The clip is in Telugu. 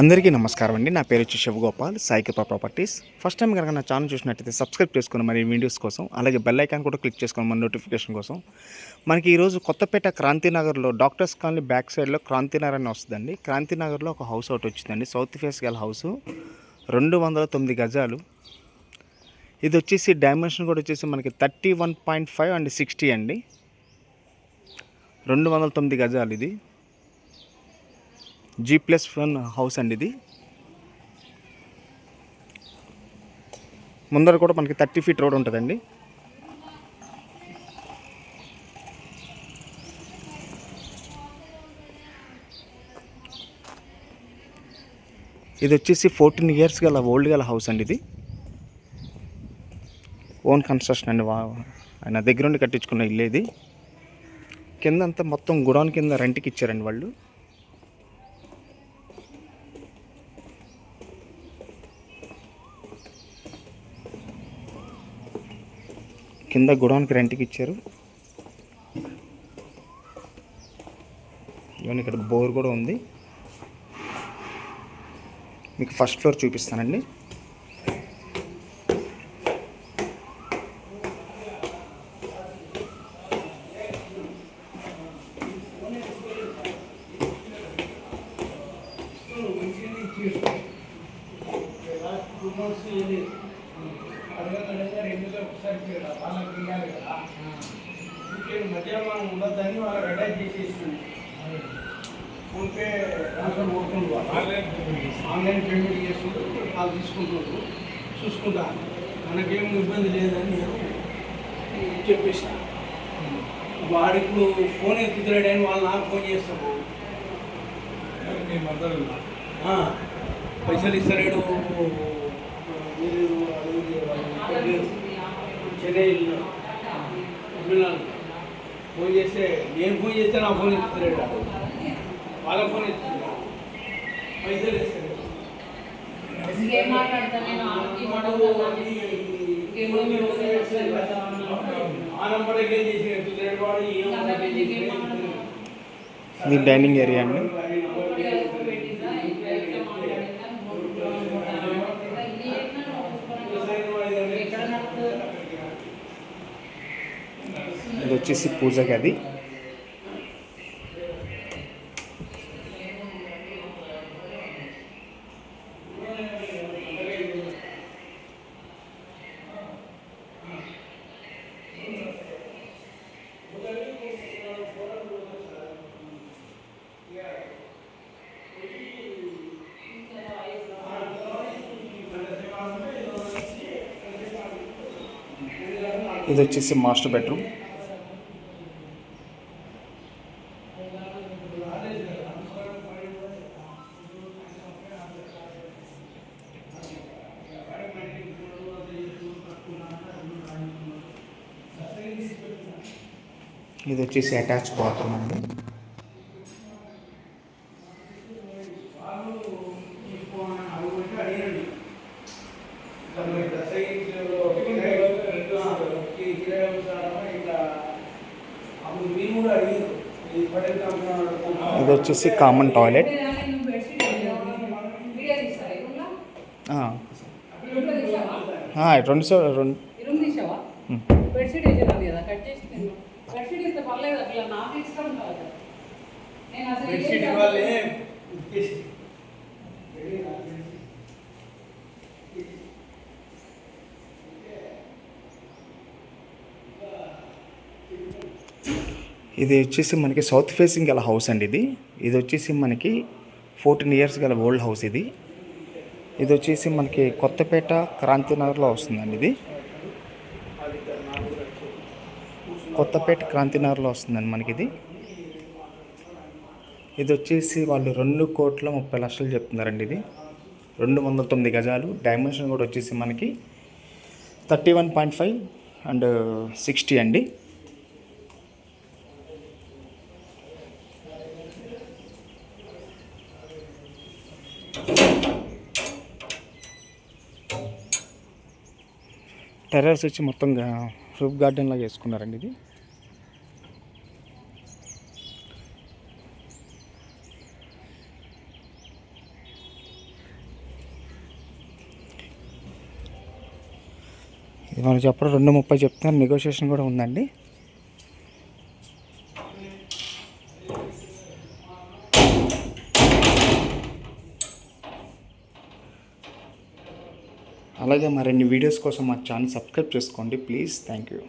అందరికీ నమస్కారం అండి. నా పేరు వచ్చి శివగోపాల్, సాయి కృపా ప్రాపర్టీస్. ఫస్ట్ టైం కనుక నా ఛానల్ చూసినట్టయితే సబ్స్క్రైబ్ చేసుకుని మరి వీడియోస్ కోసం, అలాగే బెల్ ఐకాన్ కూడా క్లిక్ చేసుకుని మన నోటిఫికేషన్ కోసం. మనకి ఈరోజు కొత్తపేట క్రాంతినగర్లో డాక్టర్స్ కాలనీ బ్యాక్ సైడ్లో క్రాంతినగర్ అని వస్తుందండి. క్రాంతినగర్లో ఒక హౌస్ ఒకటి వచ్చిందండి, సౌత్ ఫేస్ గల హౌసు, 209 గజాలు. ఇది వచ్చేసి డైమెన్షన్ కూడా వచ్చేసి మనకి 31.5 అండ్ 60 అండి. 209 గజాలు. ఇది G+1 హౌస్ అండి. ఇది ముందర కూడా మనకి 30 ఫీట్ రోడ్ ఉంటుందండి. ఇది వచ్చేసి 14 ఇయర్స్ గల ఓల్డ్ గల హౌస్ అండి. ఇది ఓన్ కన్స్ట్రక్షన్ అండి. ఆయన దగ్గర నుండి కట్టించుకున్న ఇల్లు ఇది. కింద అంతా మొత్తం గుడౌన్ కింద రెంట్కి ఇచ్చారండి వాళ్ళు. కింద గుడౌన్కి రెంట్కి ఇచ్చారు. ఇవన్నీ ఇక్కడ బోర్ కూడా ఉంది. మీకు ఫస్ట్ ఫ్లోర్ చూపిస్తానండి. మధ్య మనం ఉండొద్దని వాళ్ళకి అటాచ్ చేసేసింది. ఫోన్పే ఆన్లైన్ పేమెంట్ చేస్తుండ్రు, వాళ్ళు తీసుకుంటున్నారు, చూసుకుంటాను, మనకేం ఇబ్బంది లేదని నేను చెప్పేసాను. వాడు ఇప్పుడు ఫోన్ ఎత్తుతున్నాడని వాళ్ళు నాకు ఫోన్ చేస్తారు, పైసలు ఇస్తలేడు, చెన్నై ఫోన్ చేస్తే నేను ఫోన్ చేస్తే నా ఫోన్ ఎత్తుతున్నాడు, వాళ్ళ ఫోన్ ఎత్తుతున్నాడు, పైసలు ఇస్తలేడు. ఆ నంబర్కి ఏం చేసి ఎత్తుతున్నాడు వాడు. ఇది డైనింగ్ ఏరియా అండి. ఇది వచ్చేసి పూజ గది. ఇది వచ్చేసి మాస్టర్ బెడ్రూమ్. ఇది వచ్చేసి అటాచ్ బాత్రూమ్ అండి. ఇది వచ్చేసి కామన్ టాయిలెట్. ఇది వచ్చేసి మనకి సౌత్ ఫేసింగ్ గల హౌస్ అండి. ఇది వచ్చేసి మనకి 14 ఇయర్స్ గల ఓల్డ్ హౌస్. ఇది వచ్చేసి మనకి కొత్తపేట క్రాంతినగర్లో వస్తుందండి. ఇది కొత్తపేట క్రాంతినగర్లో వస్తుందండి మనకి. ఇది వచ్చేసి వాళ్ళు 2,30,00,000 చెప్తున్నారండి. ఇది 209 గజాలు. డైమెన్షన్ కూడా వచ్చేసి మనకి 31.5 అండ్ 60 అండి. టెర్రస్ వచ్చి మొత్తం రూఫ్ గార్డెన్ లాగా వేసుకున్నారండి. ఇది మనం చెప్పడం 2:30 చెప్తున్నారు, నెగోషియేషన్ కూడా ఉందండి. అలాగే మరిన్ని వీడియోస్ కోసం మా ఛానల్ సబ్స్క్రైబ్ చేసుకోండి ప్లీజ్. Thank you.